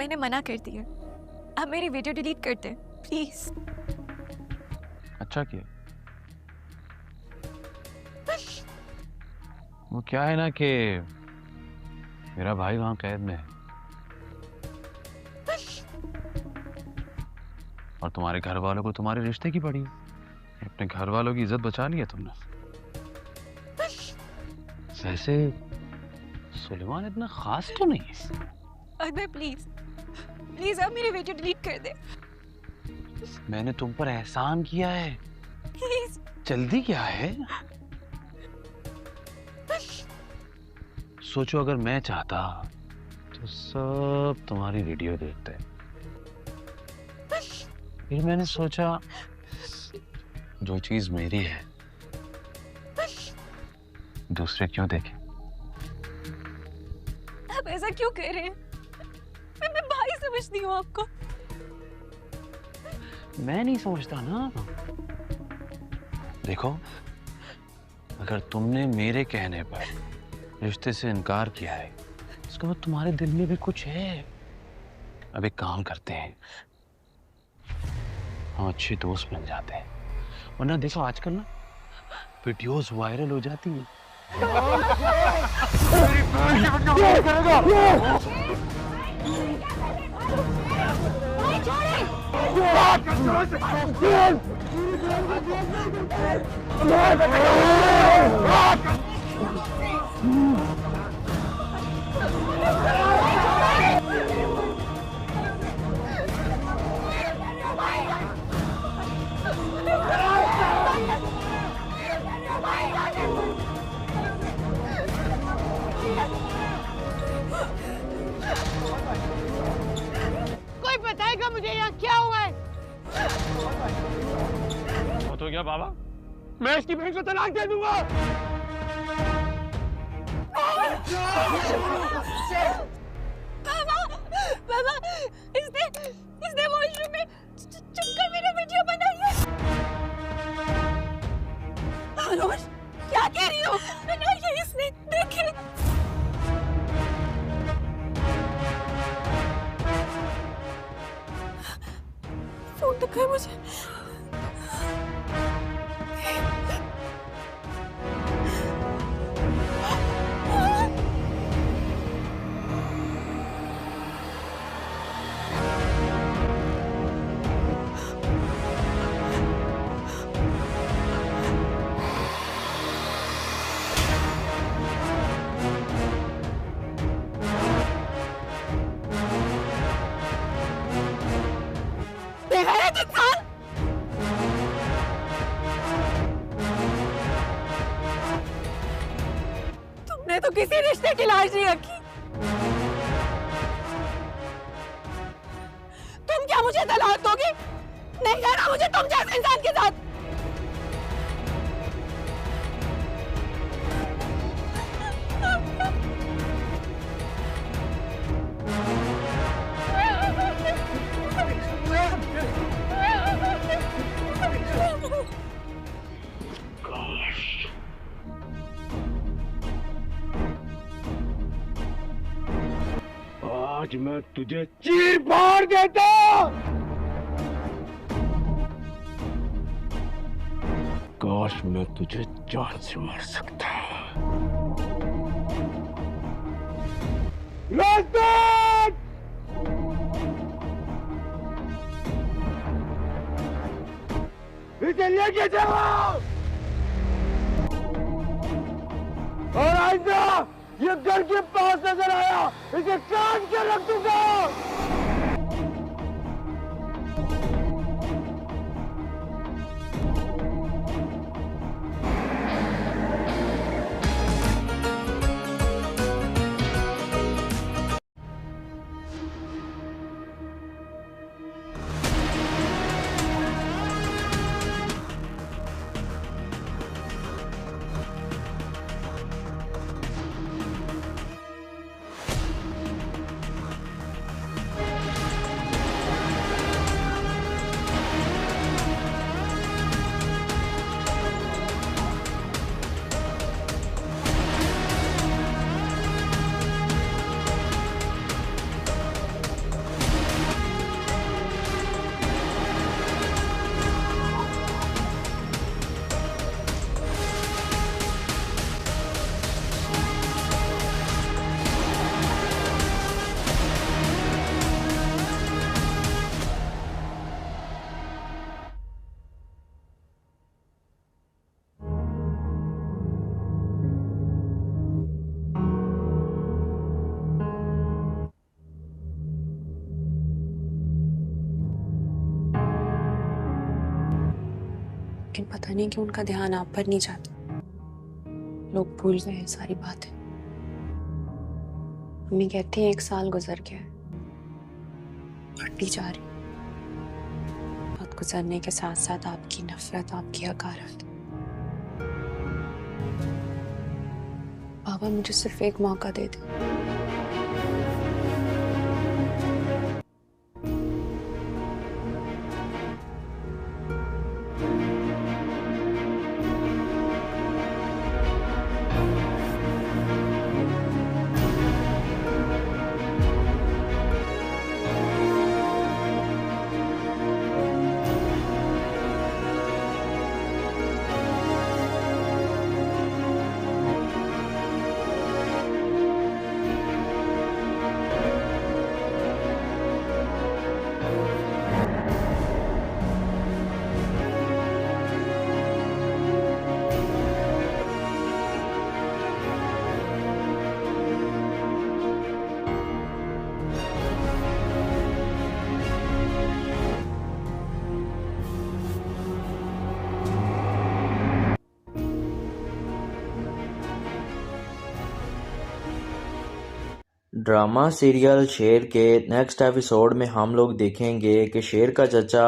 मैंने मना कर दिया। आप मेरी वीडियो डिलीट कर दें प्लीज। अच्छा किया। वो क्या है ना कि मेरा भाई वहां कैद में है और तुम्हारे घर वालों को तुम्हारे रिश्ते की पड़ी है। अपने घर वालों की इज्जत बचा ली है तुमने। वैसे सुलेमान इतना खास तो नहीं है। अकबर प्लीज प्लीज आप मेरी वीडियो डिलीट कर दें मैंने तुम पर एहसान किया है, प्लीज। जल्दी क्या है? सोचो अगर मैं चाहता तो सब तुम्हारी वीडियो देखते। फिर मैंने सोचा जो चीज मेरी है दूसरे क्यों देखे। आप ऐसा क्यों कह रहे हैं? मैं भाई समझती हूँ आपको। मैं नहीं सोचता ना। देखो अगर तुमने मेरे कहने पर रिश्ते से इनकार किया है इसका मतलब तुम्हारे दिल में भी कुछ है। अब एक काम करते हैं, हम अच्छे दोस्त बन जाते हैं, वरना देखो आजकल ना वीडियोस वायरल हो जाती है। कोई बताएगा मुझे यहाँ क्या हुआ है? वो तो क्या बाबा, मैं इसकी बहन को तलाक दे दूंगा। बाबा बाबा इसने वॉशरूम में छुपकर मेरा वीडियो बनाई है। अनुज क्या कह रही हो? बनाई है इसने, देखे। फोन तो कर मुझे। तुमने तो किसी रिश्ते की लाज नहीं रखी। तुम क्या मुझे तलाक दोगी? नहीं रहना मुझे तुम जैसे इंसान के साथ। आज मैं तुझे चीर फाड़ देता। काश मैं तुझे जान से मार सकता। राजदूत! इसे लेके जाओ और आइंदा ये घर के पास नजर आया इसे काट के रख दूंगा। लेकिन पता नहीं क्यों उनका ध्यान आप पर नहीं जाता। लोग भूल गए हैं सारी बातें। मम्मी कहती है 1 साल गुजर गया है, बढ़ती जा रही। वक्त गुजरने के साथ साथ आपकी नफरत, आपकी हकारत। बाबा मुझे सिर्फ एक मौका दे दे। ड्रामा सीरियल शेर के नेक्स्ट एपिसोड में हम लोग देखेंगे कि शेर का चचा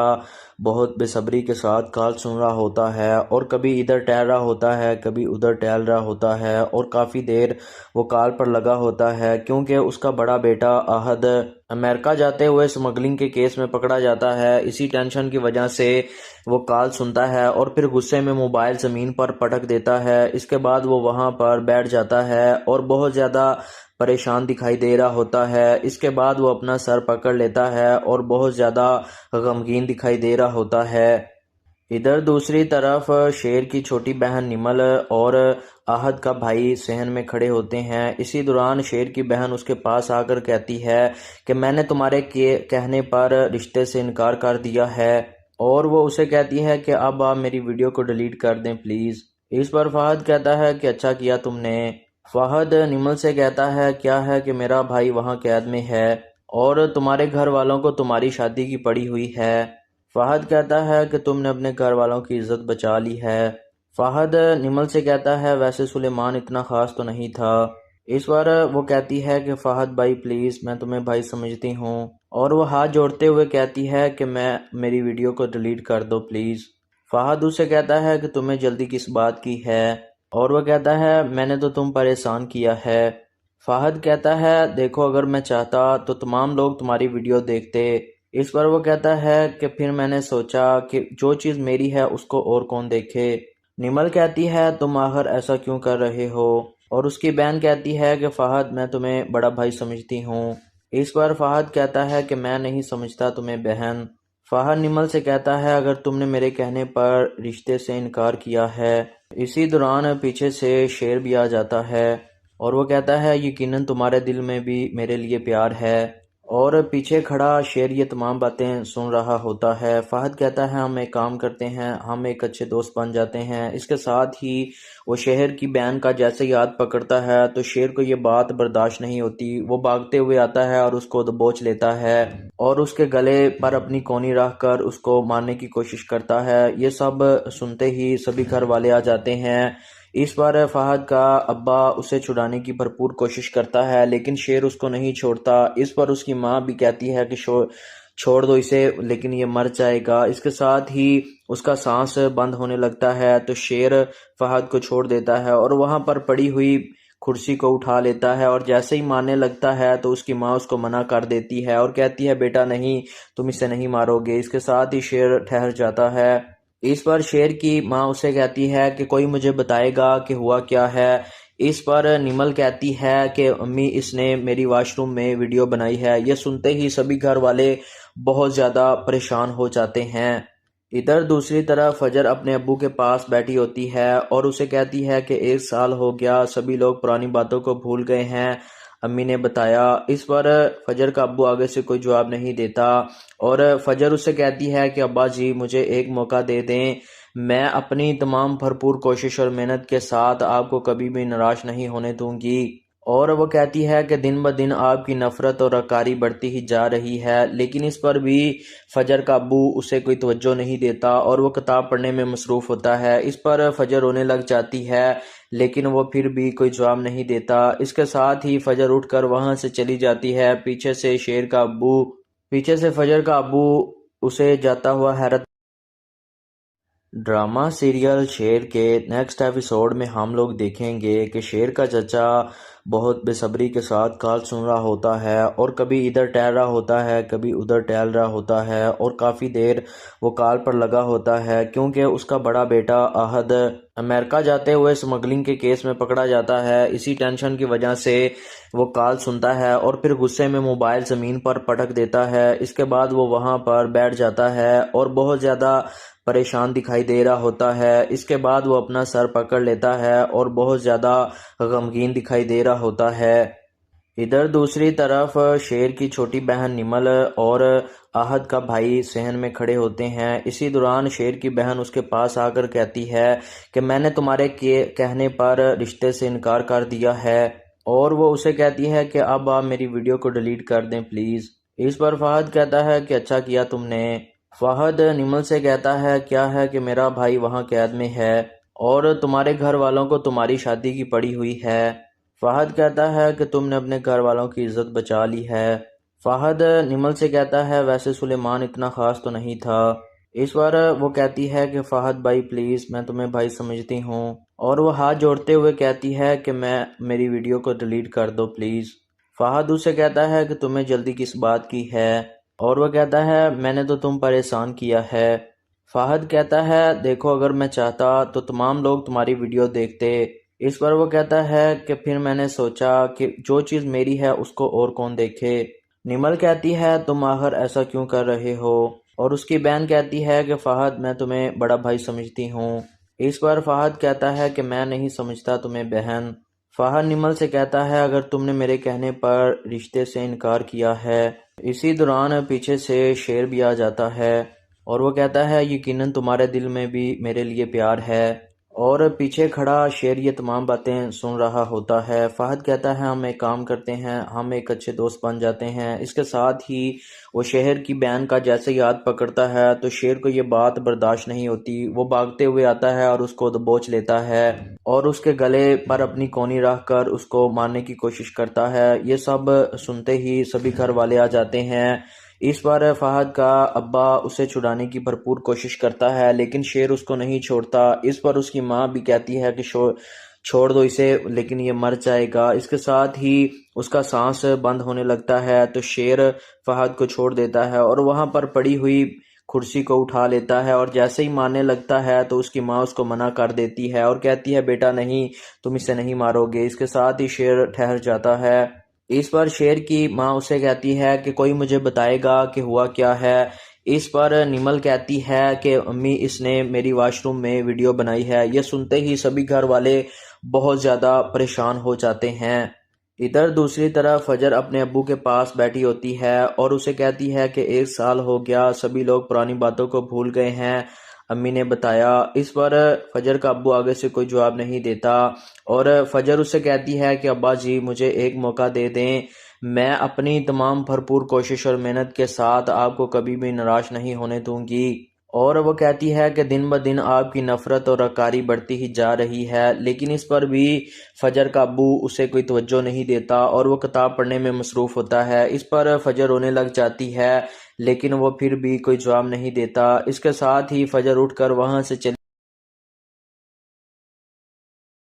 बहुत बेसब्री के साथ कॉल सुन रहा होता है और कभी इधर टहल रहा होता है, कभी उधर टहल रहा होता है और काफ़ी देर वो कॉल पर लगा होता है क्योंकि उसका बड़ा बेटा आहद अमेरिका जाते हुए स्मगलिंग के केस में पकड़ा जाता है। इसी टेंशन की वजह से वो कॉल सुनता है और फिर गुस्से में मोबाइल ज़मीन पर पटक देता है। इसके बाद वो वहाँ पर बैठ जाता है और बहुत ज़्यादा परेशान दिखाई दे रहा होता है। इसके बाद वो अपना सर पकड़ लेता है और बहुत ज़्यादा गमगीन दिखाई दे रहा होता है। इधर दूसरी तरफ शेर की छोटी बहन निमल और आहद का भाई सहन में खड़े होते हैं। इसी दौरान शेर की बहन उसके पास आकर कहती है कि मैंने तुम्हारे कहने पर रिश्ते से इनकार कर दिया है और वो उसे कहती है कि अब आप मेरी वीडियो को डिलीट कर दें प्लीज़। इस पर फहद कहता है कि अच्छा किया तुमने। फहद निमल से कहता है क्या है कि मेरा भाई वहाँ कैद में है और तुम्हारे घर वालों को तुम्हारी शादी की पड़ी हुई है। फहद कहता है कि तुमने अपने घर वालों की इज्जत बचा ली है। फहद निमल से कहता है वैसे सुलेमान इतना ख़ास तो नहीं था। इस बार वो कहती है कि फहद भाई प्लीज़ मैं तुम्हें भाई समझती हूँ और वो हाथ जोड़ते हुए कहती है कि मेरी वीडियो को डिलीट कर दो प्लीज़। फहद उसे कहता है कि तुम्हें जल्दी किस बात की है और वह कहता है मैंने तो तुम पर एहसान किया है। फहद कहता है देखो अगर मैं चाहता तो तमाम लोग तुम्हारी वीडियो देखते। इस पर वो कहता है कि फिर मैंने सोचा कि जो चीज़ मेरी है उसको और कौन देखे। निमल कहती है तुम आखिर ऐसा क्यों कर रहे हो और उसकी बहन कहती है कि फहद मैं तुम्हें बड़ा भाई समझती हूँ। इस पर फहद कहता है कि मैं नहीं समझता तुम्हें बहन। फहद निमल से कहता है अगर तुमने मेरे कहने पर रिश्ते से इनकार किया है। इसी दौरान पीछे से शेर भी आ जाता है और वो कहता है यकीनन तुम्हारे दिल में भी मेरे लिए प्यार है और पीछे खड़ा शेर ये तमाम बातें सुन रहा होता है। फहद कहता है हम एक काम करते हैं, हम एक अच्छे दोस्त बन जाते हैं। इसके साथ ही वो शेर की बहन का जैसे ही हाथ पकड़ता है तो शेर को ये बात बर्दाश्त नहीं होती। वो भागते हुए आता है और उसको दबोच लेता है और उसके गले पर अपनी कोनी रख कर उसको मारने की कोशिश करता है। ये सब सुनते ही सभी घर वाले आ जाते हैं। इस बार फहद का अब्बा उसे छुड़ाने की भरपूर कोशिश करता है लेकिन शेर उसको नहीं छोड़ता। इस पर उसकी माँ भी कहती है कि छोड़ दो इसे लेकिन ये मर जाएगा। इसके साथ ही उसका सांस बंद होने लगता है तो शेर फहद को छोड़ देता है और वहाँ पर पड़ी हुई कुर्सी को उठा लेता है और जैसे ही मारने लगता है तो उसकी माँ उसको मना कर देती है और कहती है बेटा नहीं, तुम इसे नहीं मारोगे। इसके साथ ही शेर ठहर जाता है। इस पर शेर की माँ उसे कहती है कि कोई मुझे बताएगा कि हुआ क्या है। इस पर निमल कहती है कि अम्मी इसने मेरी वॉशरूम में वीडियो बनाई है। यह सुनते ही सभी घर वाले बहुत ज़्यादा परेशान हो जाते हैं। इधर दूसरी तरफ फजर अपने अब्बू के पास बैठी होती है और उसे कहती है कि 1 साल हो गया, सभी लोग पुरानी बातों को भूल गए हैं, अम्मी ने बताया। इस पर फजर का अब्बू आगे से कोई जवाब नहीं देता और फजर उससे कहती है कि अब्बा जी मुझे एक मौका दे दें, मैं अपनी तमाम भरपूर कोशिश और मेहनत के साथ आपको कभी भी निराश नहीं होने दूंगी। और वो कहती है कि दिन ब दिन आपकी नफ़रत और अकारी बढ़ती ही जा रही है, लेकिन इस पर भी फजर का अब्बू उसे कोई तवज्जो नहीं देता और वो किताब पढ़ने में मसरूफ़ होता है। इस पर फजर रोने लग जाती है, लेकिन वो फिर भी कोई जवाब नहीं देता। इसके साथ ही फजर उठकर वहाँ से चली जाती है। पीछे से फजर का अब्बू उसे जाता हुआ हैरत। ड्रामा सीरियल शेर के नेक्स्ट एपिसोड में हम लोग देखेंगे कि शेर का चचा बहुत बेसब्री के साथ कॉल सुन रहा होता है और कभी इधर टहल रहा होता है, कभी उधर टहल रहा होता है और काफ़ी देर वो कॉल पर लगा होता है क्योंकि उसका बड़ा बेटा आहद अमेरिका जाते हुए स्मगलिंग के केस में पकड़ा जाता है। इसी टेंशन की वजह से वो कॉल सुनता है और फिर गुस्से में मोबाइल ज़मीन पर पटक देता है। इसके बाद वो वहाँ पर बैठ जाता है और बहुत ज़्यादा परेशान दिखाई दे रहा होता है। इसके बाद वो अपना सर पकड़ लेता है और बहुत ज़्यादा गमगीन दिखाई दे रहा होता है। इधर दूसरी तरफ शेर की छोटी बहन निमल और आहद का भाई सहन में खड़े होते हैं। इसी दौरान शेर की बहन उसके पास आकर कहती है कि मैंने तुम्हारे कहने पर रिश्ते से इनकार कर दिया है और वो उसे कहती है कि अब आप मेरी वीडियो को डिलीट कर दें प्लीज़। इस पर फहद कहता है कि अच्छा किया तुमने। फहद निमल से कहता है क्या है कि मेरा भाई वहाँ कैद में है और तुम्हारे घर वालों को तुम्हारी शादी की पड़ी हुई है। फहद कहता है कि तुमने अपने घर वालों की इज्जत बचा ली है। फहद निमल से कहता है वैसे सुलेमान इतना ख़ास तो नहीं था। इस बार वो कहती है कि फहद भाई प्लीज़ मैं तुम्हें भाई समझती हूँ और वो हाथ जोड़ते हुए कहती है कि मेरी वीडियो को डिलीट कर दो प्लीज़। फहद उससे कहता है कि तुम्हें जल्दी किस बात की है और वह कहता है मैंने तो तुम पर एहसान किया है। फहद कहता है देखो अगर मैं चाहता तो तमाम लोग तुम्हारी वीडियो देखते। इस पर वो कहता है कि फिर मैंने सोचा कि जो चीज़ मेरी है उसको और कौन देखे। निमल कहती है तुम आखिर ऐसा क्यों कर रहे हो और उसकी बहन कहती है कि फहद मैं तुम्हें बड़ा भाई समझती हूँ। इस पर फहद कहता है कि मैं नहीं समझता तुम्हें बहन। फहद निमल से कहता है अगर तुमने मेरे कहने पर रिश्ते से इनकार किया है। इसी दौरान पीछे से शेर भी आ जाता है और वो कहता है यकीनन तुम्हारे दिल में भी मेरे लिए प्यार है और पीछे खड़ा शेर ये तमाम बातें सुन रहा होता है। फहद कहता है हम एक काम करते हैं, हम एक अच्छे दोस्त बन जाते हैं। इसके साथ ही वो शेर की बहन का जैसे याद पकड़ता है तो शेर को ये बात बर्दाश्त नहीं होती। वो भागते हुए आता है और उसको दबोच लेता है और उसके गले पर अपनी कोनी रख कर उसको मारने की कोशिश करता है। ये सब सुनते ही सभी घर वाले आ जाते हैं। इस बार फहद का अब्बा उसे छुड़ाने की भरपूर कोशिश करता है लेकिन शेर उसको नहीं छोड़ता। इस पर उसकी माँ भी कहती है कि छोड़ दो इसे लेकिन ये मर जाएगा। इसके साथ ही उसका सांस बंद होने लगता है तो शेर फहद को छोड़ देता है और वहाँ पर पड़ी हुई कुर्सी को उठा लेता है और जैसे ही मारने लगता है तो उसकी माँ उसको मना कर देती है और कहती है बेटा नहीं तुम इसे नहीं मारोगे। इसके साथ ही शेर ठहर जाता है। इस पर शेर की माँ उसे कहती है कि कोई मुझे बताएगा कि हुआ क्या है। इस पर निमल कहती है कि अम्मी इसने मेरी वॉशरूम में वीडियो बनाई है। यह सुनते ही सभी घर वाले बहुत ज़्यादा परेशान हो जाते हैं। इधर दूसरी तरफ फजर अपने अब्बू के पास बैठी होती है और उसे कहती है कि 1 साल हो गया, सभी लोग पुरानी बातों को भूल गए हैं, अम्मी ने बताया। इस पर फजर का अब्बू आगे से कोई जवाब नहीं देता और फजर उससे कहती है कि अब्बा जी मुझे एक मौका दे दें, मैं अपनी तमाम भरपूर कोशिश और मेहनत के साथ आपको कभी भी निराश नहीं होने दूंगी। और वो कहती है कि दिन ब दिन आपकी नफ़रत और अकारी बढ़ती ही जा रही है, लेकिन इस पर भी फजर का अब्बू उसे कोई तवज्जो नहीं देता और वो किताब पढ़ने में मसरूफ़ होता है। इस पर फजर रोने लग जाती है लेकिन वो फिर भी कोई जवाब नहीं देता। इसके साथ ही फजर उठकर वहाँ से चली